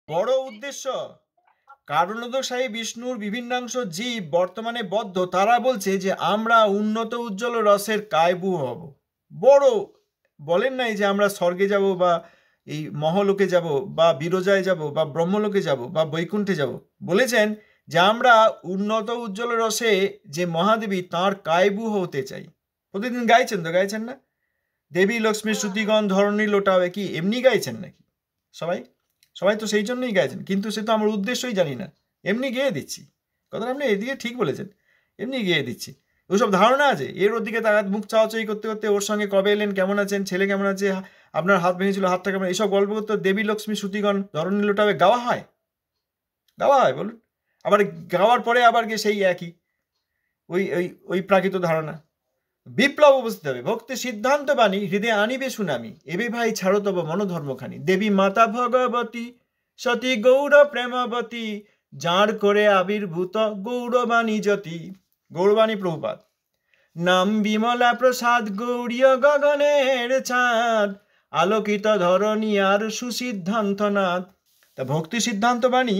বড় উদ্দেশ্য। কারণোদকশাহী বিষ্ণুর বিভিন্নাংশ জীব বর্তমানে বদ্ধ, তারা বলছে যে আমরা উন্নত উজ্জ্বল রসের কায়বু হব। বড় বলেন নাই যে আমরা স্বর্গে যাব বা এই মহলোকে যাব বা বিরজায় যাব বা ব্রহ্মলোকে যাব বা বৈকুণ্ঠে যাব। বলেছেন যে আমরা উন্নত উজ্জ্বল রসে যে মহাদেবী তাঁর কায়বু হতে চাই। প্রতিদিন গাইছেন তো, গাইছেন না? দেবী লক্ষ্মী শ্রুতিগণ ধরণী লোটাবে, কি এমনি গাইছেন নাকি? সবাই সবাই তো সেই জন্যই গাইছেন, কিন্তু সে তো আমার উদ্দেশ্যই জানি না, এমনি গেয়ে দিচ্ছি। কথাটা আপনি এদিকে ঠিক বলেছেন, এমনি গেয়ে দিচ্ছি। ওসব ধারণা আছে, এর ওদিকে তাকাত মুখ চাওয়াচাই করতে করতে ওর সঙ্গে কবে এলেন, কেমন আছেন, ছেলে কেমন আছে, আপনার হাত ভেঙেছিল, হাতটা কেমন, এইসব গল্প করতে দেবী লক্ষ্মী শ্রুতিগণ ধরণী লোটাবে গাওয়া হয়? গাওয়া হয় বলুন? আবার গাওয়ার পরে আবার গিয়ে সেই একই ওই ওই ওই প্রাকৃত ধারণা। বিপ্লব উপস্থিত হবে, ভক্তি সিদ্ধান্ত বাণী হৃদয়ে আনিবে সুনামি, এবে ভাই ছাড়ো তব মনোধর্মখানি, দেবী মাতা ভগবতী সতী গৌর প্রেমবতী, যাঁর করে আবির্ভূত গৌরবাণী জ্যোতি। গৌরবাণী প্রভুপাদ। নাম বিমলা প্রসাদ গৌরীয় গগনের চাঁদ, আলোকিত ধরণী আর সুসিদ্ধান্ত নাথ। তা ভক্তি সিদ্ধান্ত বাণী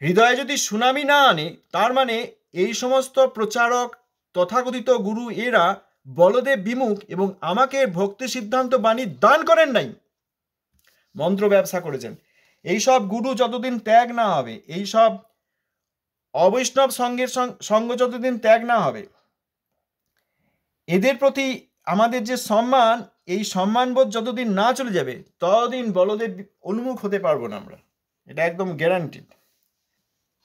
হৃদয়ে যদি সুনামি না আনে, তার মানে এই সমস্ত প্রচারক তথাকথিত গুরু এরা বলদেব বিমুখ এবং আমাকে ভক্তি সিদ্ধান্ত বাণী দান করেন নাই, মন্ত্র ব্যবসা করেছেন। এইসব গুরু যতদিন ত্যাগ না হবে, এইসব অবৈষ্ণব সঙ্গের সঙ্গ যতদিন ত্যাগ না হবে, এদের প্রতি আমাদের যে সম্মান, এই সম্মানবোধ যতদিন না চলে যাবে, ততদিন বলদেব উন্মুখ হতে পারবো না আমরা, এটা একদম গ্যারান্টিড।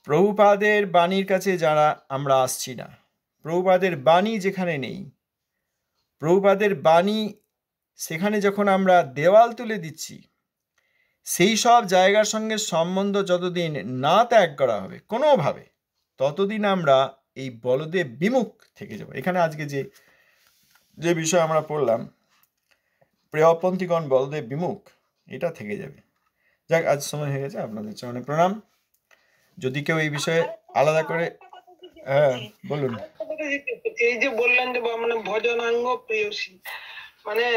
প্রভুপাদের বাণীর কাছে যারা আমরা আসছি না, প্রভুপাদের বাণী যেখানে নেই, প্রভুপাদের বাণী সেখানে যখন আমরা দেওয়াল তুলে দিচ্ছি, সেই সব জায়গার সঙ্গে সম্বন্ধ যতদিন না ত্যাগ করা হবে কোনোভাবে, ততদিন আমরা এই বলদেব বিমুখ থেকে যাব। এখানে আজকে যে যে বিষয় আমরা পড়লাম, প্রেয়পন্থীগণ বলদেব বিমুখ, এটা থেকে যাবে। যাক, আজ সময় হয়ে গেছে, আপনাদের চরণে প্রণাম। যদি কেউ এই বিষয়ে আলাদা করে, হ্যাঁ বলুন। এই যে বললেন যে মানে ভজনাঙ্গ প্রেয়সী, মানে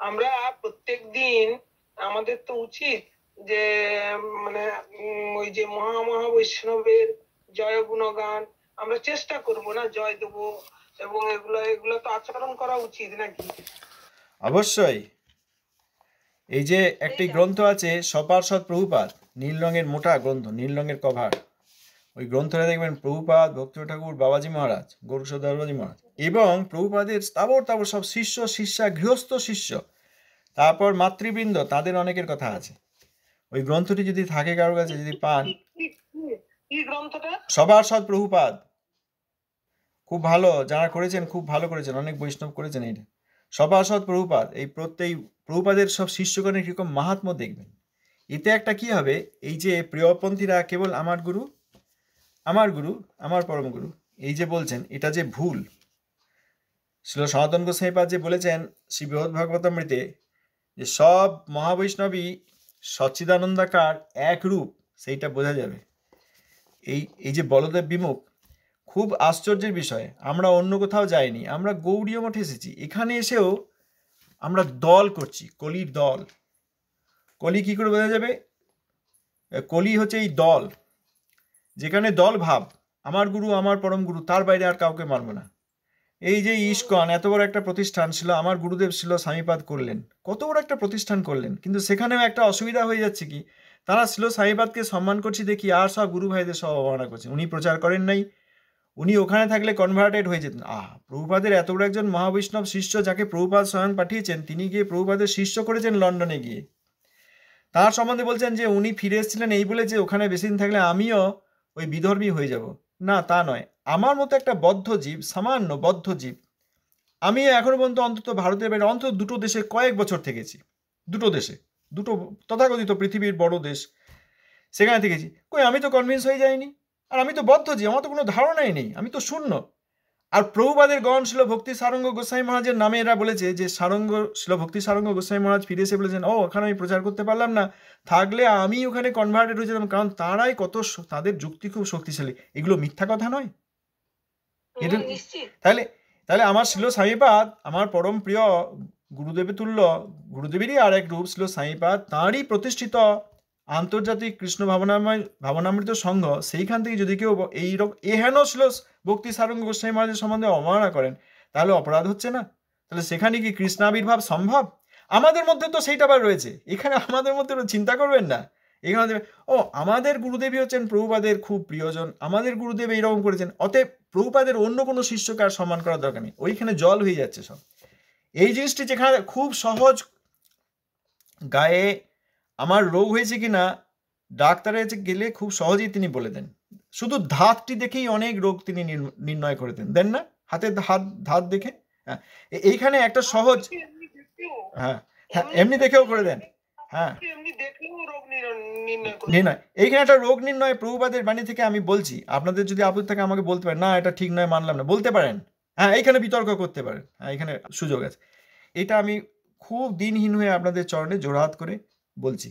আমরা প্রত্যেক দিন আমাদের তো উচিত যে মানে ওই যে মহা বৈষ্ণবের জয় গুণগান আমরা চেষ্টা করব না, জয় দেবো, এবং এগুলো তো আচরণ করা উচিত নাকি? অবশ্যই। এই যে একটি গ্রন্থ আছে সপার্ষদ প্রভুপাদ, নীল রঙের মোটা গ্রন্থ, নীল রঙের কভার, ওই গ্রন্থটা দেখবেন প্রভুপাদ, ভক্তি ঠাকুর, বাবাজি মহারাজ, গৌরসদা বাবাজি মহারাজ এবং প্রভুপাদের স্থাবর তাবর সব শিষ্য শিষ্যা, গৃহস্থ শিষ্য, তারপর মাতৃবৃন্দ, তাদের অনেকের কথা আছে। ওই গ্রন্থটি যদি থাকে কারোর কাছে, যদি পান, কি গ্রন্থটা? সপার্ষদ প্রভুপাদ, খুব ভালো, যারা করেছেন খুব ভালো করেছেন, অনেক বৈষ্ণব করেছেন এটা। সপার্ষদ প্রভুপাদ, এই প্রত্যেক প্রভুপাদের সব শিষ্যগণের কিরকম মাহাত্ম্য দেখবেন। এতে একটা কি হবে, এই যে প্রিয়পন্থীরা কেবল আমার গুরু, আমার গুরু, আমার পরম গুরু, এই যে বলছেন, এটা যে ভুল। শ্রীল সনাতন গোস্বামীপাদ যে বলেছেন শ্রী বৃহৎ ভাগবতামৃতে, যে সব মহাবৈষ্ণবী সচ্চিদানন্দাকার এক রূপ, সেইটা বোঝা যাবে। এই যে বলদেব বিমুখ, খুব আশ্চর্যের বিষয়, আমরা অন্য কোথাও যাইনি, আমরা গৌড়ীয় মঠে এসেছি, এখানে এসেও আমরা দল করছি, কলির দল। কলি কি করে বোঝা যাবে? কলি হচ্ছে এই দল, যেখানে দল ভাব, আমার গুরু, আমার পরম গুরু, তার বাইরে আর কাউকে মানব না। এই যে ইস্কন এত বড় একটা প্রতিষ্ঠান ছিল, আমার গুরুদেব ছিল স্বামীপাদ করলেন, কত বড় একটা প্রতিষ্ঠান করলেন, কিন্তু সেখানেও একটা অসুবিধা হয়ে যাচ্ছে কি, তারা ছিল স্বামীপাদকে সম্মান করছি দেখি, আর সব গুরু ভাইদের সব অবমাননা করছে। উনি প্রচার করেন নাই, উনি ওখানে থাকলে কনভার্টেড হয়ে যেতেন। প্রভুপাদের এত বড় একজন মহাবৈষ্ণব শিষ্য, যাকে প্রভুপাদ স্বয়ং পাঠিয়েছেন, তিনি গিয়ে প্রভুপাদের শিষ্য করেছেন লন্ডনে গিয়ে। তার সম্বন্ধে বলছেন যে উনি ফিরে এসেছিলেন এই বলে যে ওখানে বেশি দিন থাকলে আমিও ওই বিধর্মী হয়ে যাব। না, তা নয়। আমার মতো একটা বদ্ধ জীব, সামান্য বদ্ধ জীব, আমি এখনো পর্যন্ত অন্তত ভারতের বাইরে অন্তত দুটো দেশে কয়েক বছর থেকেছি, দুটো দেশে, দুটো তথাকথিত পৃথিবীর বড় দেশ, সেখানে থেকেছি। কই, আমি তো কনভিন্স হয়ে যাইনি। আর আমি তো বদ্ধ জীব, আমার তো কোনো ধারণাই নেই, আমি তো শূন্য। আর প্রভুপাদের গণ ছিল ভক্তি সারঙ্গ গোস্বামী মহারাজের নামে, এরা বলেছে যে সারঙ্গ ছিল ভক্তি সারঙ্গ গোস্বামী মহারাজ ফিরে এসে বলেছেন, ওখানে আমি প্রচার করতে পারলাম না, থাকলে আমি ওখানে কনভার্টেড হয়ে যেতাম, কারণ তারাই তাদের যুক্তি খুব শক্তিশালী। এগুলো মিথ্যা কথা নয়? এটা তাহলে তাহলে আমার ছিল স্বামীপাদ, আমার পরম প্রিয় গুরুদেবের তুল্য, গুরুদেবেরই আর এক রূপ ছিল স্বামীপাদ, তাঁরই প্রতিষ্ঠিত আন্তর্জাতিক কৃষ্ণ ভাবনামৃত সংঘ, সেইখান থেকে যদি কেউ এইরকম এহেন শ্লোক ভক্তি সারঙ্গ গোস্বামী মহারাজের সম্বন্ধে অবমাননা করেন, তাহলে অপরাধ হচ্ছে না? তাহলে সেখানে কি কৃষ্ণাবির্ভাব সম্ভব? আমাদের মধ্যে তো সেইটা আবার রয়েছে, এখানে আমাদের মধ্যে চিন্তা করবেন না। এখানে আমাদের গুরুদেবই হচ্ছেন প্রভুপাদের খুব প্রিয়জন, আমাদের গুরুদেব এইরকম করেছেন, অতএব প্রভুপাদের অন্য কোনো শিষ্যকে আর সম্মান করার দরকার নেই। ওইখানে জল হয়ে যাচ্ছে সব। এই জিনিসটি যেখানে খুব সহজ, গায়ে আমার রোগ হয়েছে কিনা ডাক্তারের কাছে গেলে খুব সহজেই তিনি বলে দেন, শুধু ধাতটি দেখেই অনেক রোগ তিনি নির্ণয় করে দেন না, হাতের ধাত দেখে। হ্যাঁ, এইখানে একটা সহজ, হ্যাঁ হ্যাঁ এমনি দেখেও করে দেন। হ্যাঁ নির্ণয়, এইখানে একটা রোগ নির্ণয় প্রভুপাদের বাণী থেকে আমি বলছি, আপনাদের যদি আপত্তি থাকে আমাকে বলতে পারেন, না এটা ঠিক নয় মানলাম না, বলতে পারেন। হ্যাঁ এইখানে বিতর্ক করতে পারেন, হ্যাঁ এখানে সুযোগ আছে। এটা আমি খুব দিনহীন হয়ে আপনাদের চরণে জোড়হাত করে বলছি।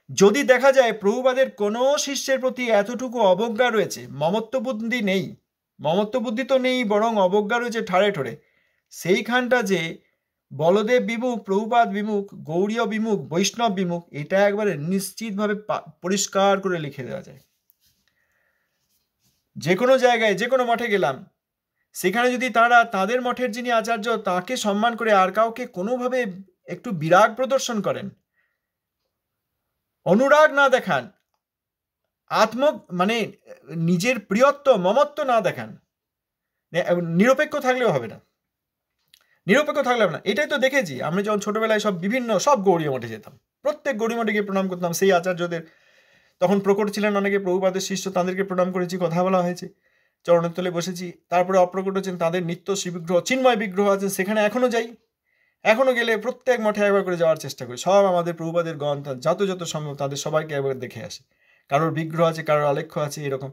যদি দেখা যায় প্রভুপাদের কোনো শিষ্যের প্রতি এতটুকু অবজ্ঞা রয়েছে, মমত্ব বুদ্ধি নেই, মমত্ব বুদ্ধি তো নেই, বরং অবজ্ঞা রয়েছে ঠাড়ে ঠোড়ে, সেইখানটা যে বলদেব বিমুখ, প্রভুপাদ বিমুখ, গৌড়ীয় বিমুখ, বৈষ্ণব বিমুখ, এটা একবারে নিশ্চিতভাবে পরিষ্কার করে লিখে দেওয়া যায়। যে কোনো জায়গায় যে কোনো মঠে গেলাম, সেখানে যদি তারা তাদের মঠের যিনি আচার্য তাকে সম্মান করে আর কাউকে কোনোভাবে একটু বিরাগ প্রদর্শন করেন, অনুরাগ না দেখান, মানে নিজের প্রিয়ত্ব মমত্ব না দেখান, নিরপেক্ষ থাকলেও হবে না, নিরপেক্ষ থাকলে হবে না। এটাই তো দেখেছি আমরা যখন ছোটবেলায় সব গৌড়ীয় মঠে যেতাম, প্রত্যেক গৌড়ী মঠে গিয়ে প্রণাম করতাম সেই আচার্যদের। তখন প্রকট ছিলেন অনেকে প্রভুপাদের শিষ্য, তাদেরকে প্রণাম করেছি, কথা বলা হয়েছে, চরণের তলে বসেছি। তারপরে অপ্রকট হচ্ছেন, তাদের নিত্য শ্রীবিগ্রহ, চিন্ময় বিগ্রহ আছেন, সেখানে এখনো যাই, এখনো গেলে প্রত্যেক মঠে একবার করে যাওয়ার চেষ্টা করি। সব আমাদের প্রভুপাদের গণ যত সম্ভব তাদের সবাইকে একবার দেখে আসে, কারোর বিগ্রহ আছে, কারোর আলেখ্য আছে, এরকম।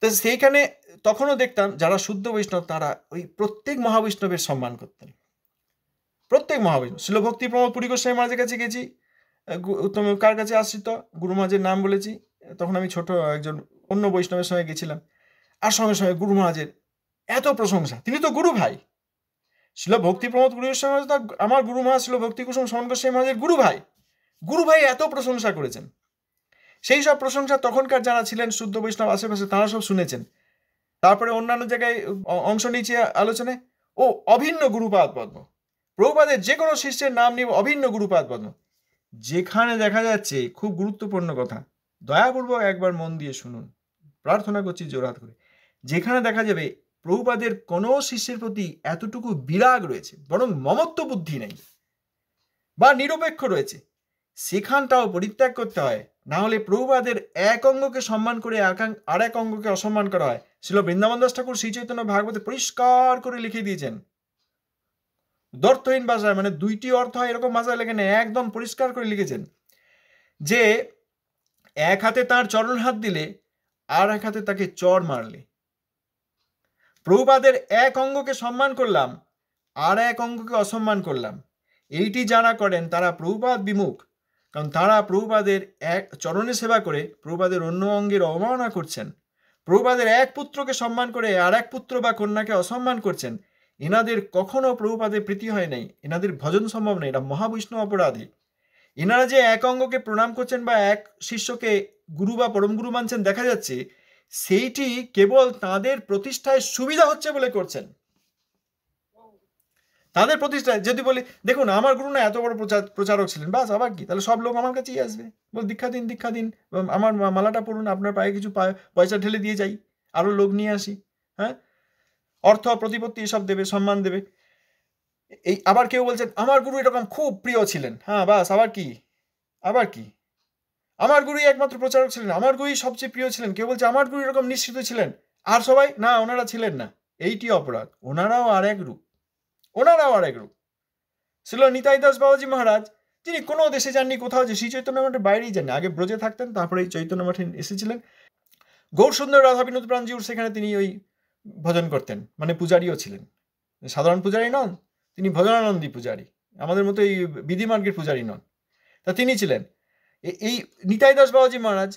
তো সেইখানে তখনও দেখতাম যারা শুদ্ধ বৈষ্ণব তারা ওই প্রত্যেক মহাবৈষ্ণবের সম্মান করতেন, প্রত্যেক মহাবৈষ্ণব। শিল ভক্তি প্রমোদ পুরী গোস্বামী মহারাজের কাছে গেছি, উত্তম কার কাছে আশ্রিত গুরু মহারাজের নাম বলেছি, তখন আমি ছোট একজন অন্য বৈষ্ণবের সঙ্গে গেছিলাম, আর সঙ্গে সঙ্গে গুরু মহারাজের এত প্রশংসা, তিনি তো গুরু ভাই। শিল ভক্তি প্রমোদ পুরী গোস্বামী মহারাজ আমার গুরু মহারাজ শিল ভক্তি কুসুম সমন গোস্বামী মহারাজের গুরু ভাই এত প্রশংসা করেছেন। সেই সব প্রশংসা তখনকার যারা ছিলেন শুদ্ধ বৈষ্ণব আশেপাশে তারা সব শুনেছেন। তারপরে অন্যান্য জায়গায় অংশ নিয়েছে আলোচনায়, ও অভিন্ন গুরুপাদ পদ্ম, প্রভুপাদের যে কোনো শিষ্যের নাম নিয়ে অভিন্ন গুরুপাদ পদ্ম। যেখানে দেখা যাচ্ছে, খুব গুরুত্বপূর্ণ কথা, দয়াপূর্বক একবার মন দিয়ে শুনুন, প্রার্থনা করছি জোড়হাত করে, যেখানে দেখা যাবে প্রভুপাদের কোনো শিষ্যের প্রতি এতটুকু বিরাগ রয়েছে, বরং মমত্ব বুদ্ধি নেই বা নিরপেক্ষ রয়েছে, সেখানটাও পরিত্যাগ করতে হয়। না হলে প্রভুপাদের এক অঙ্গকে সম্মান করে আর এক অঙ্গকে অসম্মান করা হয়। শিল বৃন্দাবন দাস ঠাকুর শ্রী চৈতন্য ভাগবতে পরিষ্কার করে লিখে দিয়েছেন, দর্থহীন ভাষায়, মানে দুইটি অর্থ হয় এরকম ভাষায় লেখেন, একদম পরিষ্কার করে লিখেছেন যে এক হাতে তার চরণ হাত দিলে আর এক হাতে তাকে চর মারলে। প্রভুপাদের এক অঙ্গকে সম্মান করলাম আর এক অঙ্গকে অসম্মান করলাম, এইটি যারা করেন তারা প্রভুপাদ বিমুখ, কারণ তারা প্রভুপাদের এক চরণে সেবা করে প্রভুপাদের অন্য অঙ্গের অবমাননা করছেন, প্রভুপাদের এক পুত্রকে সম্মান করে আর এক পুত্র বা কন্যাকে অসম্মান করছেন। এনাদের কখনো প্রভুপাদের প্রীতি হয় নাই, এনাদের ভজন সম্ভব নেই, এটা মহাবৈষ্ণব অপরাধী। এনারা যে এক অঙ্গকে প্রণাম করছেন বা এক শিষ্যকে গুরু বা পরম গুরু মানছেন, দেখা যাচ্ছে সেইটি কেবল তাদের প্রতিষ্ঠায় সুবিধা হচ্ছে বলে করছেন, তাদের প্রতিষ্ঠায়। যদি বলি দেখুন আমার গুরু না এত বড় প্রচারক ছিলেন, বাস আবার কি, তাহলে সব লোক আমার কাছেই আসবে, বল দীক্ষা দিন, আমার মালাটা পড়ুন, আপনার পায়ে কিছু পয়সা ঢেলে দিয়ে যাই, আরো লোক নিয়ে আসি, হ্যাঁ, অর্থ প্রতিপত্তি এসব দেবে, সম্মান দেবে। এই আবার কেউ বলছেন আমার গুরু এরকম খুব প্রিয় ছিলেন, হ্যাঁ বাস আবার কি, আমার গুরুই একমাত্র প্রচারক ছিলেন, আমার গুরুই সবচেয়ে প্রিয় ছিলেন। কেউ বলছে আমার গুরু এরকম নিশ্চিত ছিলেন, আর সবাই না, ওনারা ছিলেন না, এইটি অপরাধ। ওনারাও আর এক রূপ। ছিল নিতাই দাস বাবাজি মহারাজ, যিনি কোনো দেশে যাননি, কোথাও যে শ্রী চৈতন্য মঠের বাইরেই যাননি, আগে ব্রজে থাকতেন, তারপরে এই চৈতন্য মঠে এসেছিলেন। গৌর সুন্দর রাধা বিনোদ প্রাণজিউর সেখানে তিনি ওই ভজন করতেন, মানে পূজারীও ছিলেন, সাধারণ পূজারী নন, তিনি ভজনানন্দী পূজারী, আমাদের মতো এই বিধিমার্গের পূজারী নন, তা তিনি ছিলেন। এই নিতাই দাস বাবাজি মহারাজ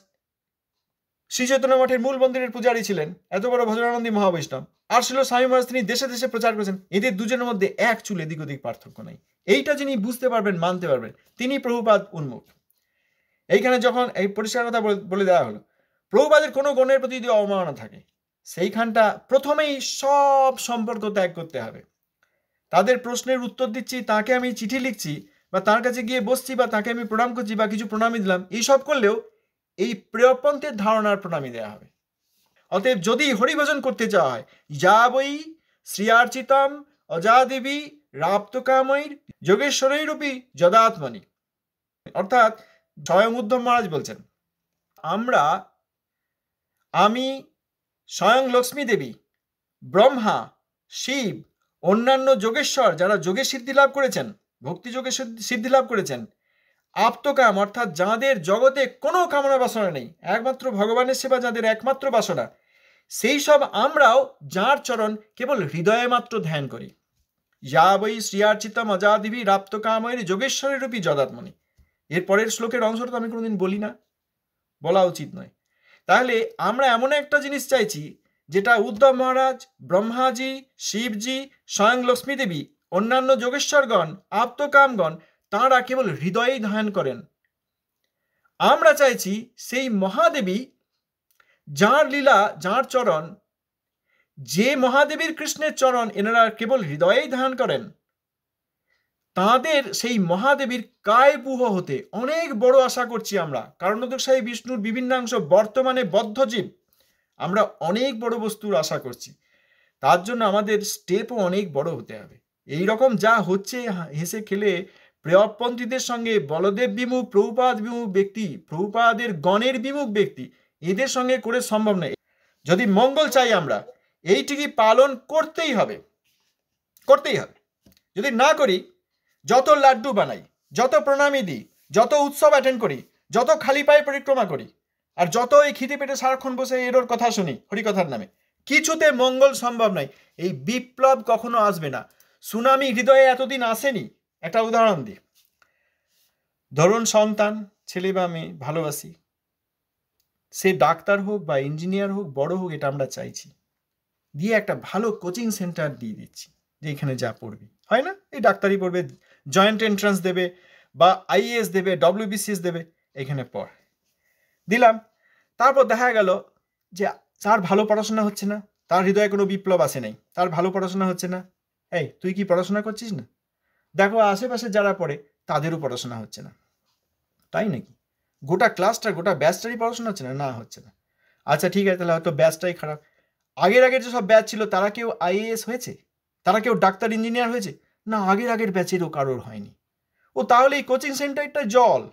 শ্রী চৈতন্য মঠের মূল মন্দিরের পূজারী ছিলেন, এত বড় ভজনানন্দী মহাবৈষ্ণব। আর ছিল স্বামী মহারাজ, তিনি দেশে দেশে প্রচার করেছেন। এদের দুজনের মধ্যে এক চুল এদিক ওদিক পার্থক্য নাই। এইটা যিনি বুঝতে পারবেন, মানতে পারবেন, তিনি প্রভুপাদ উন্মুখ। এইখানে যখন এই পরিষ্কার কথা বলে দেওয়া হলো, প্রভুপাদের কোনো গণের প্রতি যদি অবমাননা থাকে, সেইখানটা প্রথমেই সব সম্পর্ক ত্যাগ করতে হবে। তাদের প্রশ্নের উত্তর দিচ্ছি, তাকে আমি চিঠি লিখছি, বা তার কাছে গিয়ে বসছি, বা তাকে আমি প্রণাম করছি, বা কিছু প্রণামী দিলাম, এইসব করলেও এই প্রিয়পন্থের ধারণার প্রণামী দেওয়া হবে। অতএব যদি হরিভজন করতে চাওয়া হয়, যা বই শ্রীয়ার্চিতম অজাদেবী রাপ্তকাময়ীর যোগেশ্বরৈরূপী যদাত্মনি, অর্থাৎ স্বয়ং উদ্ধব মহারাজ বলছেন, আমি স্বয়ং লক্ষ্মী দেবী, ব্রহ্মা, শিব, অন্যান্য যোগেশ্বর যারা যোগে সিদ্ধি লাভ করেছেন, ভক্তি যোগে সিদ্ধি লাভ করেছেন, আপ্তকাম অর্থাৎ যাদের জগতে কোনো কামনা বাসনা নেই, একমাত্র ভগবানের সেবা যাদের একমাত্র বাসনা, সেই সব আমরাও যার চরণ কেবল হৃদয়ে মাত্র ধ্যান করি। যা বই শ্রীয়ার্চিতম অজাদিভি রাপ্তকাময়ের যোগেশ্বরের রূপী যদাত্মনি। এর পরের শ্লোকের অংশটা তো আমি কোনোদিন বলি না, বলা উচিত নয়। তাহলে আমরা এমন একটা জিনিস চাইছি যেটা উদ্ধব মহারাজ, ব্রহ্মাজি, শিবজি, স্বয়ং লক্ষ্মী দেবী, অন্যান্য যোগেশ্বরগণ, আপ্তকামগণ তাঁরা কেবল হৃদয়েই ধ্যান করেন। আমরা চাইছি সেই মহাদেবী, যাঁর লীলা, যাঁর চরণ, যে মহাদেবীর কৃষ্ণের চরণ এনারা কেবল হৃদয়েই ধ্যান করেন, তাঁদের সেই মহাদেবীর কায়পুহ হতে অনেক বড় আশা করছি আমরা। কারণোদকশায়ী বিষ্ণুর বিভিন্নাংশ বর্তমানে বদ্ধজীব, আমরা অনেক বড় বস্তুর আশা করছি। তার জন্য আমাদের স্টেপও অনেক বড় হতে হবে। এই রকম যা হচ্ছে হেসে খেলে প্রিয়পন্থীদের সঙ্গে বলদেব বিমুখ, প্রভুপাদ বিমুখ ব্যক্তি, প্রভুপাদের গণের বিমুখ ব্যক্তি, এদের সঙ্গে করে সম্ভব নয়। যদি মঙ্গল চাই আমরা, এইটিকে পালন করতেই হবে, করতেই হবে। যদি না করি, যত লাড্ডু বানাই, যত প্রণামী দিই, যত উৎসব অ্যাটেন্ড করি, যত খালি পায়ে পরিক্রমা করি, আর যত এই খিদে পেটে সারাক্ষণ বসে এরোর কথা শুনি হরিকথার নামে, কিছুতে মঙ্গল সম্ভব নয়। এই বিপ্লব কখনো আসবে না। সুনামি হৃদয়ে এতদিন আসেনি। একটা উদাহরণ দিই। ধরুন সন্তান, ছেলে বা মেয়ে ভালোবাসি, সে ডাক্তার হোক বা ইঞ্জিনিয়ার হোক, বড় হোক, এটা আমরা চাইছি, দিয়ে একটা ভালো কোচিং সেন্টার দিয়ে দিচ্ছি যে এখানে যা পড়বি, হয় না, এই ডাক্তারি পড়বে, জয়েন্ট এন্ট্রান্স দেবে, বা আইএএস দেবে, ডব্লিউবিসিএস দেবে, এখানে পড় দিলাম। তারপর দেখা গেল যে তার ভালো পড়াশোনা হচ্ছে না, তার হৃদয়ে কোনো বিপ্লব আসে নাই, তার ভালো পড়াশোনা হচ্ছে না। এই তুই কি পড়াশোনা করছিস না? দেখো আশেপাশে যারা পড়ে তাদেরও পড়াশোনা হচ্ছে না, তাই নাকি? গোটা ক্লাসটা, গোটা ব্যাচটারই পড়াশোনা হচ্ছে না? না, হচ্ছে না। আচ্ছা ঠিক আছে, তাহলে হয়তো ব্যাচটাই খারাপ। আগের যেসব ব্যাচ ছিল তারা কেউ আইএএস হয়েছে? তারা কেউ ডাক্তার ইঞ্জিনিয়ার হয়েছে? না, আগের ব্যাচেরও কারোর হয়নি। ও তাহলে এই কোচিং সেন্টারটা জল।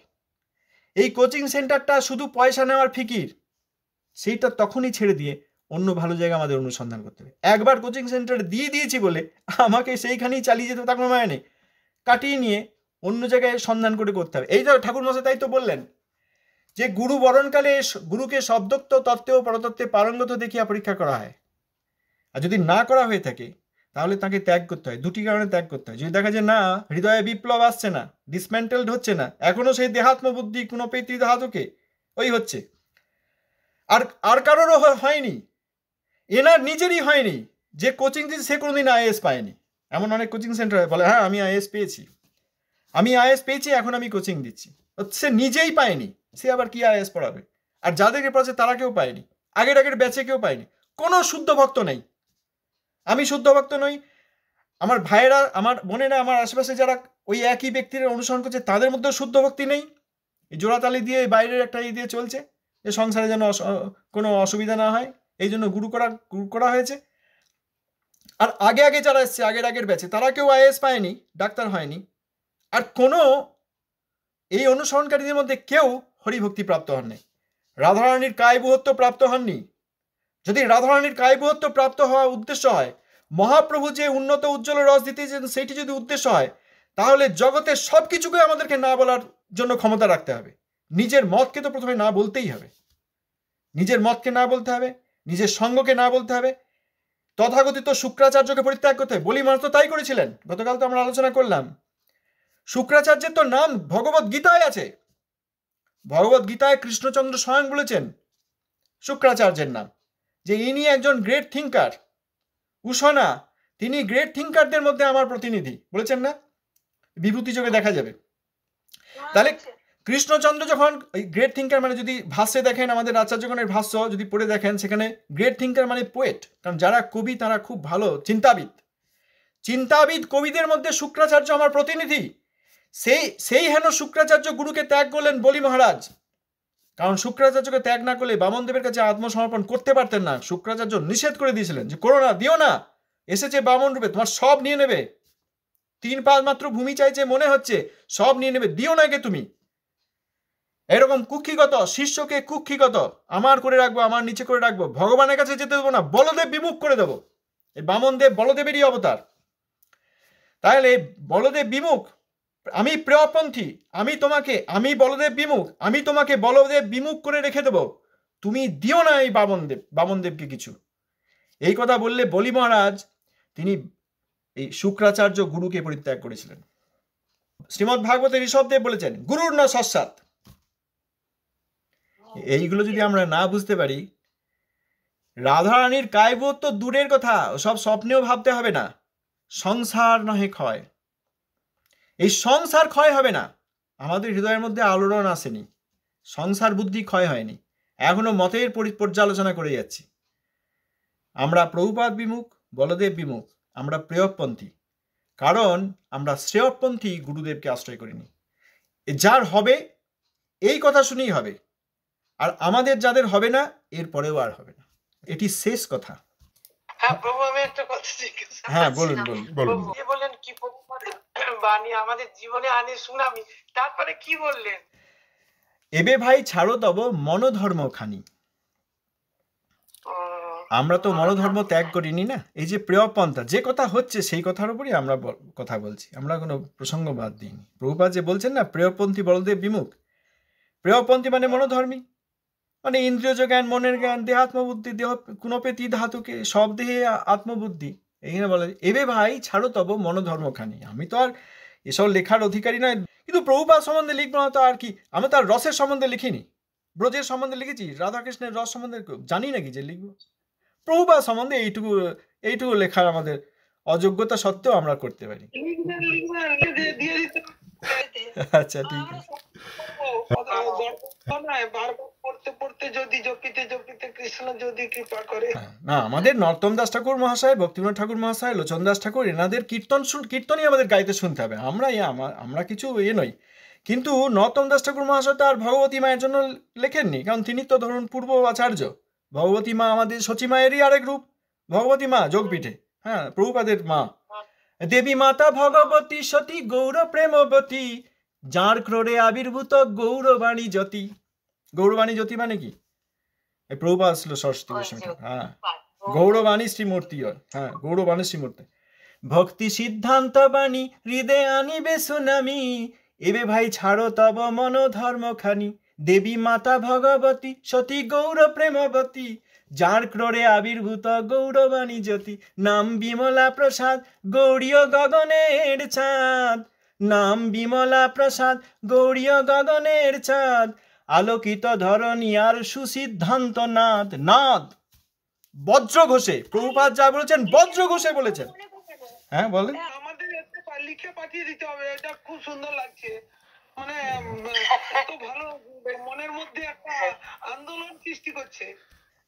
এই কোচিং সেন্টারটা শুধু পয়সা নেওয়ার ফিকির, সেইটা তখনই ছেড়ে দিয়ে অন্য ভালো জায়গা আমাদের অনুসন্ধান করতে হবে। একবার কোচিং সেন্টার দিয়ে দিয়েছি বলে আমাকে সেইখানেই চালিয়ে যেতে তার কোনো মানে নেই। কাটিয়ে নিয়ে অন্য জায়গায় সন্ধান করে করতে হবে। এই তো ঠাকুরমশাই তাই তো বললেন যে গুরু বরণকালে গুরুকে শব্দোক্ত তত্ত্বে ও পরতত্ত্বে পারঙ্গত দেখিয়া পরীক্ষা করা হয়। আর যদি না করা হয়ে থাকে তাহলে তাকে ত্যাগ করতে হয়। দুটি কারণে ত্যাগ করতে হয়। যদি দেখা যায় না, হৃদয়ে বিপ্লব আসছে না, ডিসমেন্টেলড হচ্ছে না, এখনো সেই দেহাত্ম বুদ্ধি কোনো পেতৃ ধাতুকে ওই হচ্ছে, আর কারোরও হয়নি, এনার নিজেরই হয়নি, যে কোচিং দিচ্ছে সে কোনোদিন আইএস পায়নি। এমন অনেক কোচিং সেন্টার বলে হ্যাঁ আমি আইএস পেয়েছি, এখন আমি কোচিং দিচ্ছি। সে নিজেই পায়নি, সে আবার কি আইএস পড়াবে? আর যাদেরকে পড়াচ্ছে তারা কেউ পায়নি, আগের ব্যাচে কেউ পায়নি। কোনো শুদ্ধ ভক্ত নেই। আমি শুদ্ধ ভক্ত নই, আমার ভাইয়েরা, আমার বোনেরা, আমার আশেপাশে যারা ওই একই ব্যক্তির অনুসরণ করছে তাদের মধ্যেও শুদ্ধ ভক্তি নেই। এই জোড়াতালি দিয়ে বাইরের একটা দিয়ে চলছে যে সংসারে যেন কোনো অসুবিধা না হয়, এই জন্য গুরু করা হয়েছে। আর আগে যারা এসছে আগের ব্যাচে তারা কেউ আইএস পায়নি, ডাক্তার হয়নি। আর কোনো এই অনুসরণকারীদের মধ্যে কেউ হরিভক্তি প্রাপ্ত হননি, রাধারানীর কায়বুহত্ব প্রাপ্ত হননি। যদি রাধারানীর কায়বুহত্ব প্রাপ্ত হওয়া উদ্দেশ্য হয়, মহাপ্রভু যে উন্নত উজ্জ্বল রস দিতে সেইটি যদি উদ্দেশ্য হয়, তাহলে জগতের সব কিছুকে আমাদেরকে না বলার জন্য ক্ষমতা রাখতে হবে। নিজের মতকে তো প্রথমে না বলতেই হবে, নিজের মতকে না বলতে হবে, নিজের সঙ্গকে না বলতে হবে, তথাকথিত শুক্রাচার্যকে পরিত্যাগ করতে হবে। বলি মহারাজ তো তাই করেছিলেন, গতকাল তো আমরা আলোচনা করলাম। শুক্রাচার্যের তো নাম ভগবত গীতায় আছে, ভগবত গীতায় কৃষ্ণচন্দ্র স্বয়ং বলেছেন শুক্রাচার্যের নাম, যে ইনি একজন গ্রেট থিঙ্কার। উষনা, তিনি গ্রেট থিঙ্কারদের মধ্যে আমার প্রতিনিধি, বলেছেন না? বিভূতি যোগে দেখা যাবে। তাহলে কৃষ্ণচন্দ্র যখন গ্রেট থিঙ্কার মানে যদি ভাষ্যে দেখেন, আমাদের আচার্যগণের ভাষ্য যদি পড়ে দেখেন, সেখানে গ্রেট থিঙ্কার মানে পোয়েট, কারণ যারা কবি তারা খুব ভালো চিন্তাবিদ কবিদের মধ্যে শুক্রাচার্য আমার প্রতিনিধি। সেই হেন শুক্রাচার্য গুরুকে ত্যাগ করলেন বলি মহারাজ, কারণ শুক্রাচার্যকে ত্যাগ না করলে বামনদেবের কাছে আত্মসমর্পণ করতে পারতেন না। শুক্রাচার্য নিষেধ করে দিয়েছিলেন যে করো না, দিও না, এসেছে বামন রূপে, তোমার সব নিয়ে নেবে, 3 পা মাত্র ভূমি চাইছে মনে হচ্ছে, সব নিয়ে নেবে, দিও না কে তুমি। এরকম কুক্ষিগত শিষ্যকে কুক্ষিগত আমার করে রাখবো, আমার নিচে করে রাখবো, ভগবানের কাছে যেতে দেবো না, বলদেব বিমুখ করে দেবো। এই বামনদেব বলদেবেরই অবতার। তাহলে বলদেব বিমুখ, আমি প্রেয়পন্থী, আমি বলদেব বিমুখ, আমি তোমাকে বলদেব বিমুখ করে রেখে দেব, তুমি দিও না এই বামনদেবকে কিছু। এই কথা বললে বলি মহারাজ তিনি এই শুক্রাচার্য গুরুকে পরিত্যাগ করেছিলেন। শ্রীমদ্ ভাগবতে ঋষভদেব বলেছেন গুরুর না সস্যাৎ। এইগুলো যদি আমরা না বুঝতে পারি, রাধারানীর কায়বোধ তো দূরের কথা, সব স্বপ্নেও ভাবতে হবে না। সংসার নহে ক্ষয়, এই সংসার ক্ষয় হবে না, আমাদের হৃদয়ের মধ্যে আলোড়ন আসেনি, সংসার বুদ্ধি ক্ষয় হয়নি, এখনো মতের পর্যালোচনা করে যাচ্ছি। আমরা প্রভুপাদ বিমুখ, বলদেব বিমুখ, আমরা প্রেয়পন্থী, কারণ আমরা শ্রেয়পন্থী গুরুদেবকে আশ্রয় করিনি। যার হবে এই কথা শুনেই হবে, আর আমাদের যাদের হবে না এরপরেও আর হবে না, এটি শেষ কথা। হ্যাঁ প্রভু, আমি একটা কথা জিজ্ঞাসা হ্যাঁ বলুন। বললেন কি প্রভুপাদের বাণী আমাদের জীবনে আনে শুনামি, তারপরে কি বললেন? এবে ভাই ছাড়ো তব মনোধর্ম খানি। আমরা তো মনোধর্ম ত্যাগ করিনি না, এই যে প্রেয়পন্থা যে কথা হচ্ছে সেই কথার উপরই আমরা কথা বলছি, আমরা কোনো প্রসঙ্গ বাদ দিইনি। প্রভুপাদ যে বলছেন না প্রেয়পন্থী বলদেব বিমুখ, প্রেয়পন্থী মানে মনোধর্মী, মানে ইন্দ্রিয়জ জ্ঞান, মনের জ্ঞান, দেহাত্মবুদ্ধি, দেহ কুণপেতি ধাতুকে, সব দেহে আত্মবুদ্ধি। এইখানে বলে এবে ভাই ছাড়ো তব মনোধর্মখানি। আমি তো আর এসব লেখার অধিকারী নয়, কিন্তু প্রভুপাদ সম্বন্ধে লিখবো না তো আর কি। আমি তো আর রসের সম্বন্ধে লিখিনি, ব্রজের সম্বন্ধে লিখেছি, রাধাকৃষ্ণের রস সম্বন্ধে জানি নাকি যে লিখবো। প্রভুপাদ সম্বন্ধে এইটুকু লেখার আমাদের অযোগ্যতা সত্ত্বেও আমরা করতে পারি। আচ্ছা ঠিক আছে। না, আমাদের নরোত্তম দাস ঠাকুর মহাশয়, ভক্তিবিনোদ ঠাকুর মহাশয়, লোচন দাস ঠাকুর, এনাদের কীর্তনই আমাদের গাইতে শুনতে হবে। আমরা কিছু নই। কিন্তু নরোত্তম দাস ঠাকুর মহাশয় তো আর ভগবতী মায়ের জন্য লেখেননি, কারণ তিনি তো ধরুন পূর্ব আচার্য। ভগবতী মা আমাদের সচী মায়েরই আরেক রূপ, ভগবতী মা যোগপীঠে, হ্যাঁ প্রভুপাদের মা। দেবী মাতা ভগবতী সতী গৌর প্রেমবতী, যার ক্রোড়ে আবির্ভূত গৌরবাণী জ্যোতি। গৌরবাণী জ্যোতি মানে কি? এই প্রভুপাদ ছিল সরস্বতী গোস্বামী। হ্যাঁ, গৌরবাণী শ্রীমূর্তি, হ্যাঁ গৌরবাণী শ্রীমূর্তি। ভক্তি সিদ্ধান্ত বাণী হৃদয় আনিবে সুনামি, এবে ভাই ছাড়ো তব মনোধর্ম খানি। দেবী মাতা ভগবতী সতী গৌর প্রেমবতী, যার ক্রোড়ে আবির্ভূত গৌরবাণী জ্যোতি। নাম বিমলা প্রসাদ গৌরীয় গগনের চাঁদ, নাম বিমলা প্রসাদ গৌরীয় গগনের চাঁদ। আলোকিত ধরণী আর সুসিদ্ধান্ত নাদ বজ্র ঘোষে। প্রভুপাদ যা বলেছেন বজ্র ঘোষে বলেছেন। হ্যাঁ বলেন। আমাদের একটা লিখে পাঠিয়ে দিতে হবে, এটা খুব সুন্দর লাগছে, মানে এত ভালো, মনের মধ্যে একটা আন্দোলন সৃষ্টি করছে।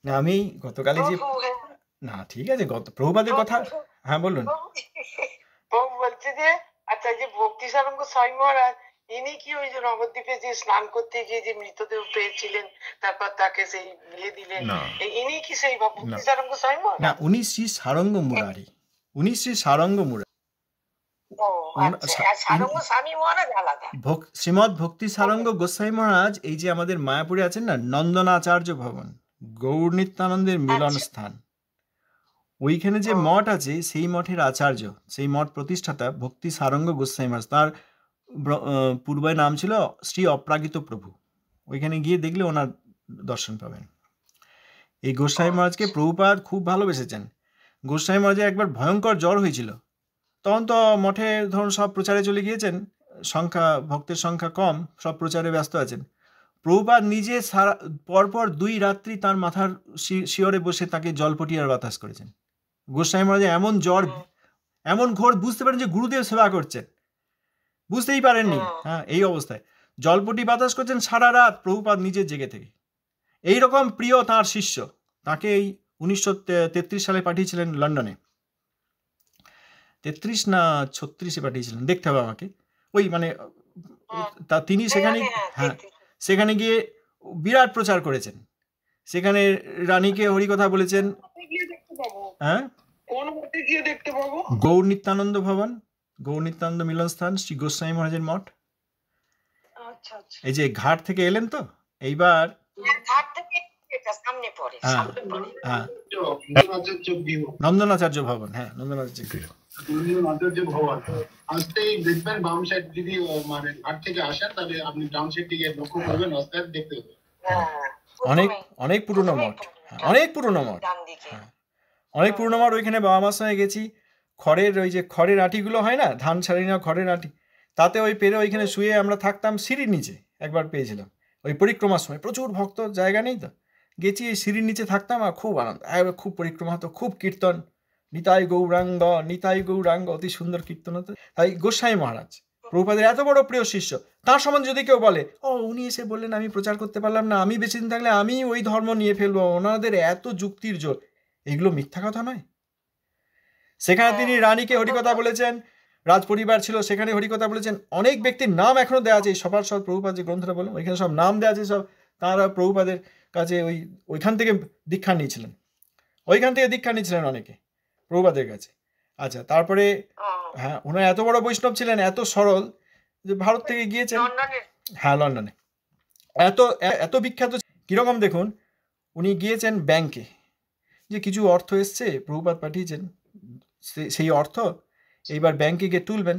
না আমি গতকালই যে না ঠিক আছে প্রভুপাদের কথা, হ্যাঁ বলুন। প্রভু বলছে যে আচ্ছা যে ভক্তি সারঙ্গ স্বামী মহারাজ ইনি কি ওই যে নবদ্বীপে যে স্নান করতে গিয়ে যে মৃতদেহ পেয়েছিলেন, তারপর তাকে সেই বিয়ে দিলেন, ইনি কি সেই ভক্তি সারঙ্গ স্বামী মহারাজ? না, উনি শ্রী সারঙ্গ মুরারি, উনি শ্রী সারঙ্গ মুরারি। শ্রীমৎ ভক্তি সারঙ্গ গোস্বামী মহারাজ এই যে আমাদের মায়াপুরে আছেন না, নন্দনাচার্য ভবন, গৌর নিত্যানন্দের মিলন স্থান, ওইখানে যে মঠ আছে সেই মঠের আচার্য, সেই মঠ প্রতিষ্ঠাতা ভক্তি সারঙ্গ গোস্বামী মহারাজ। তার পূর্বে নাম ছিল শ্রী অপ্রাকৃত প্রভু। ওইখানে গিয়ে দেখলে ওনার দর্শন পাবেন। এই গোস্বামী মহারাজকে প্রভুপাদ খুব ভালোবেসেছেন। গোস্বামী মহারাজের একবার ভয়ঙ্কর জ্বর হয়েছিল, তখন তো মঠে ধরুন সব প্রচারে চলে গিয়েছেন, ভক্তের সংখ্যা কম, সব প্রচারে ব্যস্ত আছেন। প্রভুপাদ নিজে পরপর 2 রাত্রি তার মাথার শিয়রে বসে তাকে জলপটিয়ার বাতাস করেছেন। গোস্বামী মহারাজের এমন জ্বর, এমন ঘোর, বুঝতে পারেন যে গুরুদেব সেবা করছেন, বুঝতেই পারেননি। হ্যাঁ, এই অবস্থায় জলপটি বাতাস করছেন সারা রাত প্রভুপাদ নিজে জেগে থেকে। এইরকম প্রিয় তাঁর শিষ্য, তাকে এই 1933 সালে পাঠিয়েছিলেন লন্ডনে, 33 না 36-এ পাঠিয়েছিলেন, দেখতে হবে আমাকে। ওই মানে তা তিনি সেখানে, হ্যাঁ, সেখানে গিয়ে বিরাট প্রচার করেছেন। সেখানে রানীকে হরিকথা বলেছেন। হ্যাঁ, গৌর নিত্যানন্দ ভবন, গৌর নিত্যানন্দ মিলনস্থান, শ্রী গোস্বামী মহারাজের মঠ। এই যে ঘাট থেকে এলেন তো এইবার, নন্দনাচার্য ভবন, হ্যাঁ নন্দনাচার্য ভবন। আসতেই দেখবেন বাম সাইড, যদি মানে ঘাট থেকে আসেন তাহলে আপনি ডাউন সাইড দিকে লক্ষ্য করবেন, রাস্তায় দেখতে পাবেন অনেক পুরনো মঠ, অনেক পুরনো মঠ, অনেক পুরনো মঠ। ওইখানে বাবা মার সঙ্গে গেছি। খড়ের ওই যে খড়ের আঁটিগুলো হয় না, ধান ছাড়ি না, খড়ের আঁটি, তাতে ওই পেরে ওইখানে শুয়ে আমরা থাকতাম। সিঁড়ির নিচে একবার পেয়েছিলাম ওই পরিক্রমার সময়, প্রচুর ভক্ত, জায়গা নেই তো, গেছি এই সিঁড়ির নিচে থাকতাম। আর খুব আনন্দ, খুব পরিক্রমা হতো, খুব কীর্তন, নিতাই গৌরাঙ্গ নিতাই গৌরাঙ্গ, অতি সুন্দর কীর্তন হতো। তাই গোস্বামী মহারাজ প্রভুপাদের এত বড় প্রিয় শিষ্য, তার সম্বন্ধে যদি কেউ বলে, ও উনি এসে বললেন আমি প্রচার করতে পারলাম না, আমি বেশি দিন থাকলে আমি ওই ধর্ম নিয়ে ফেলবো, ওনাদের এত যুক্তির জোর, এগুলো মিথ্যা কথা নয়। সেখানে তিনি রানীকে হরিকথা বলেছেন, রাজ পরিবার ছিল সেখানে হরিকথা বলেছেন। অনেক ব্যক্তির নাম এখনো দেওয়া আছে, সবার সব প্রভুপাদ যে গ্রন্থটা বলেন ওইখানে সব নাম দেওয়া আছে, সব তাঁরা প্রভুপাদের কাছে ওইখান থেকে দীক্ষা নিয়েছিলেন, অনেকে প্রভুপাদের কাছে। আচ্ছা, তারপরে হ্যাঁ, ওনার এত বড় বৈষ্ণব ছিলেন, এত সরল, যে ভারত থেকে গিয়েছেন, হ্যাঁ লন্ডনে, এত বিখ্যাত কিরকম দেখুন, উনি গিয়েছেন ব্যাংকে, যে কিছু অর্থ এসছে প্রভুপাদ পাঠিয়েছেন, সেই অর্থ এইবার ব্যাংকে গিয়ে তুলবেন।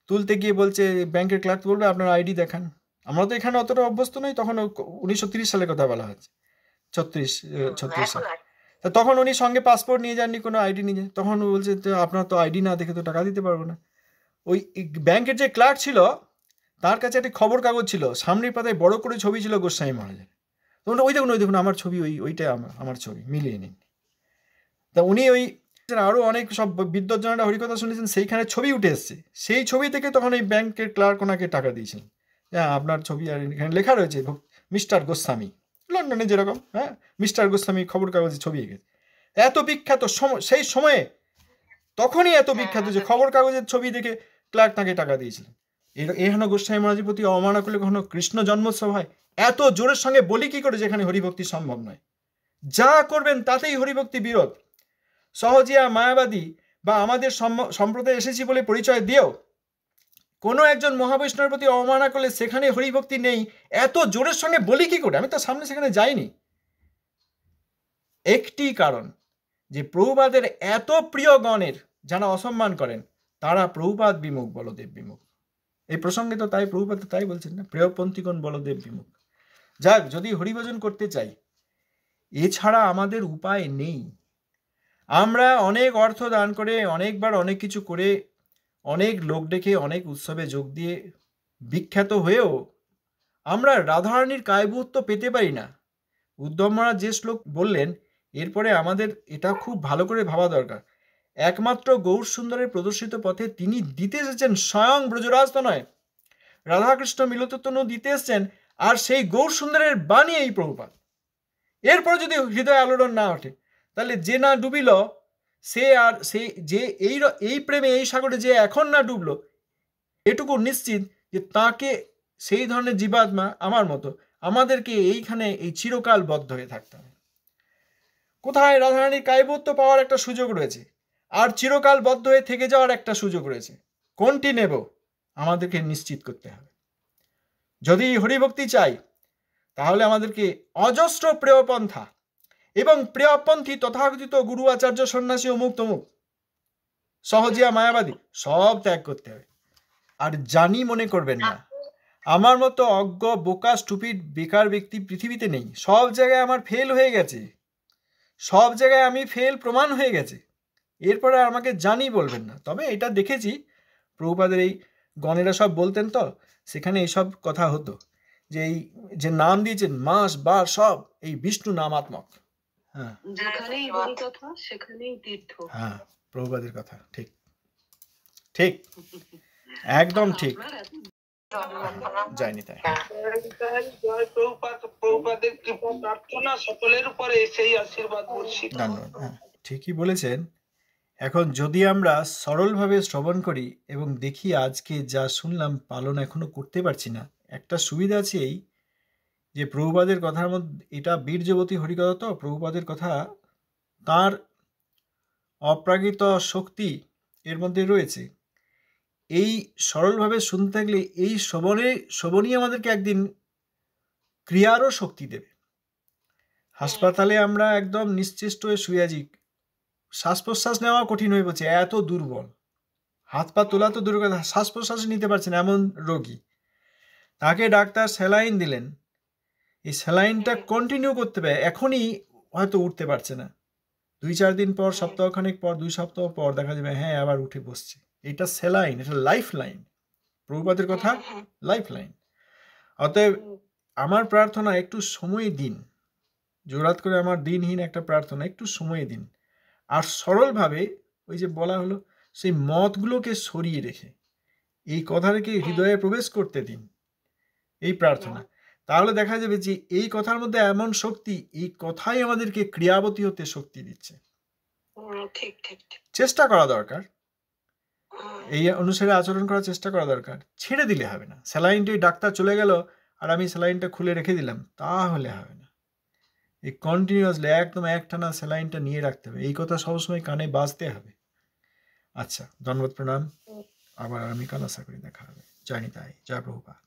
তুলতে গিয়ে বলছে, ব্যাংকের ক্লার্ক বলবে আপনার আইডি দেখান। আমরা তো এখানে অতটা অভ্যস্ত নই, তখন 1930 সালের কথা বলা হচ্ছে, 36 সাল। তা তখন উনি সঙ্গে পাসপোর্ট নিয়ে যাননি, কোনো আইডি নিয়ে যান। তখন বলছে আপনার তো আইডি না দেখে তো টাকা দিতে পারবো না। ওই ব্যাংকের যে ক্লার্ক ছিল তার কাছে একটা খবর কাগজ ছিল, সামনের পাতায় বড় করে ছবি ছিল গোস্বামী মহারাজের। তখন ওই দেখুন আমার ছবি, ওইটা আমার ছবি, মিলিয়ে নিন। তা উনি আরও অনেক সব বিদ্বজ্জনেরা হরিকথা শুনেছেন, সেইখানে ছবি উঠে এসছে, সেই ছবি থেকে তখন এই ব্যাংকের ক্লার্ক ওনাকে টাকা দিয়েছেন। হ্যাঁ, আপনার ছবি, আর এখানে লেখা রয়েছে মিস্টার গোস্বামী, লন্ডনে যেরকম, হ্যাঁ মিস্টার গোস্বামী খবর কাগজে ছবি এঁকেছে। এত বিখ্যাত সেই সময়ে, তখনই এত বিখ্যাত যে খবর কাগজের ছবি দেখে ক্লার্ক তাকে টাকা দিয়েছিলেন। এখানে গোস্বামী মহারাজের প্রতি অবমাননা করলে কখনো কৃষ্ণ জন্মোৎসব হয়? এত জোরের সঙ্গে বলি কি করে যেখানে হরিভক্তি সম্ভব নয়? যা করবেন তাতেই হরিভক্তি বিরোধ। সহজিয়া মায়াবাদী বা আমাদের সম্প্রদায়ে এসেছি বলে পরিচয় দিয়েও কোনো একজন মহাবৈষ্ণবের প্রতি অবমাননা করলে সেখানে হরিভক্তি নেই, এত জোরের সঙ্গে বলি কি করে? আমি তো সামনে সেখানে যাইনি। একটি কারণ, যে প্রভুপাদের এত প্রিয় গণের যারা অসম্মান করেন তারা প্রভুপাদ বিমুখ, বলদেব বিমুখ। এই প্রসঙ্গে তো তাই প্রভুপাদ তাই বলছেন না, প্রিয়পন্থীগণ বলদেব বিমুখ। যাক, যদি হরিভজন করতে চাই, এছাড়া আমাদের উপায় নেই। আমরা অনেক অর্থ দান করে, অনেকবার অনেক কিছু করে, অনেক লোক ডেকে, অনেক উৎসবে যোগ দিয়ে বিখ্যাত হয়েও আমরা রাধারানীর কায়বুত্ব পেতে পারি না। উদ্ধব মহারাজ যে শ্লোক বললেন, এরপরে আমাদের এটা খুব ভালো করে ভাবা দরকার। একমাত্র গৌর সুন্দরের প্রদর্শিত পথে তিনি দিতে এসেছেন, স্বয়ং ব্রজরাজ তো নয়, রাধাকৃষ্ণ মিলতত্ত্ব দিতে এসেছেন, আর সেই গৌর সুন্দরের বাণী এই প্রভুপাদ। এরপর যদি হৃদয় আলোড়ন না ওঠে, তাহলে যে না ডুবিল সে, আর সে যে এই প্রেমে, এই সাগরে যে এখন না ডুবলো, এটুকু নিশ্চিত যে তাকে সেই ধরনের জীবাত্মা আমার মতো আমাদেরকে এইখানে এই চিরকাল বদ্ধ হয়ে থাকতে হবে। কোথায় রাধারানীর কায়বত্য পাওয়ার একটা সুযোগ রয়েছে, আর চিরকাল বদ্ধ হয়ে থেকে যাওয়ার একটা সুযোগ রয়েছে। কোনটি নেব আমাদেরকে নিশ্চিত করতে হবে। যদি হরিভক্তি চাই, তাহলে আমাদেরকে অজস্র প্রেয়পন্থা এবং প্রেয়পন্থী তথাকথিত গুরু আচার্য সন্ন্যাসী অমুক তমুক সহজিয়া মায়াবাদী সব ত্যাগ করতে হবে। আর জানি মনে করবেন না, আমার মতো অজ্ঞ, বোকা, স্টুপিড, বেকার ব্যক্তি পৃথিবীতে নেই। সব জায়গায় আমার ফেল হয়ে গেছে, সব জায়গায় আমি ফেল প্রমাণ হয়ে গেছে। এরপরে আমাকে জানি বলবেন না। তবে এটা দেখেছি, প্রভুপাদের এই গণেরা সব বলতেন তো, সেখানে এইসব কথা হতো, যে এই যে নাম দিয়েছেন মাস বার সব এই বিষ্ণু নামাত্মক। হ্যাঁ, যেখানেই হরিকথা সেখানেই তীর্থ। হ্যাঁ, প্রভুপাদের কথা ঠিক ঠিক, একদম ঠিক। জয় নিতাই। জয় প্রভুপাদ, প্রভুপাদের কৃপা প্রার্থনা সকলের উপরে সেই আশীর্বাদ বর্ষিত হোক। ধন্যবাদ। হ্যাঁ, ঠিকই বলেছেন। এখন যদি আমরা সরলভাবে শ্রবণ করি এবং দেখি আজকে যা শুনলাম পালন এখনো করতে পারছি না, একটা সুবিধা আছে এই যে প্রভুপাদের কথার মধ্যে, এটা বীর্যবতী হরিকথা, তো প্রভুপাদের কথা তার অপ্রাকৃত শক্তি এর মধ্যে রয়েছে। এই সরলভাবে শুনতে থাকলে এই শ্রবণই আমাদেরকে একদিন ক্রিয়ারও শক্তি দেবে। হাসপাতালে আমরা একদম নিশ্চেষ্ট হয়ে শুয়ে আছি, শ্বাস প্রশ্বাস নেওয়া কঠিন হয়ে পড়ছে, এত দুর্বল, হাত পা তোলা তো দূরের কথা, শ্বাস প্রশ্বাস নিতে পারছে না এমন রোগী। তাকে ডাক্তার স্যালাইন দিলেন, এই স্যালাইনটা কন্টিনিউ করতে পারে, এখনই হয়তো উঠতে পারছে না, 2-4 দিন পর, সপ্তাহখানেক পর, 2 সপ্তাহ পর দেখা যাবে হ্যাঁ আবার উঠে বসছে। এটা স্যালাইন, এটা লাইফ লাইন। প্রভুপাদের কথা লাইফ লাইন। অতএব আমার প্রার্থনা একটু সময় দিন, জোরাত করে আমার দিনহীন একটা প্রার্থনা, একটু সময় দিন। আর সরলভাবে ওই যে বলা হলো সেই মতগুলোকে সরিয়ে রেখে এই কথাটাকে হৃদয়ে প্রবেশ করতে দিন, এই প্রার্থনা। তাহলে দেখা যাবে যে এই কথার মধ্যে এমন শক্তি, এই কথাই আমাদেরকে ক্রিয়াবতী হতে শক্তি দিচ্ছে। ঠিক ঠিক ঠিক। চেষ্টা করা দরকার, এই অনুসারে আচরণ করার চেষ্টা করা দরকার। ছেড়ে দিলে হবে না। স্যালাইনটি ডাক্তার চলে গেল আর আমি স্যালাইনটা খুলে রেখে দিলাম, তাহলে হবে না। এই কন্টিনিউয়াসলি একদম একটানা স্যালাইনটা নিয়ে রাখতে হবে, এই কথা সবসময় কানে বাজতে হবে। আচ্ছা, ধন্যবাদ, প্রণাম। আবার আগামীকাল আশা করি দেখা হবে। জয় নিতাই, জয় প্রভুপাদ।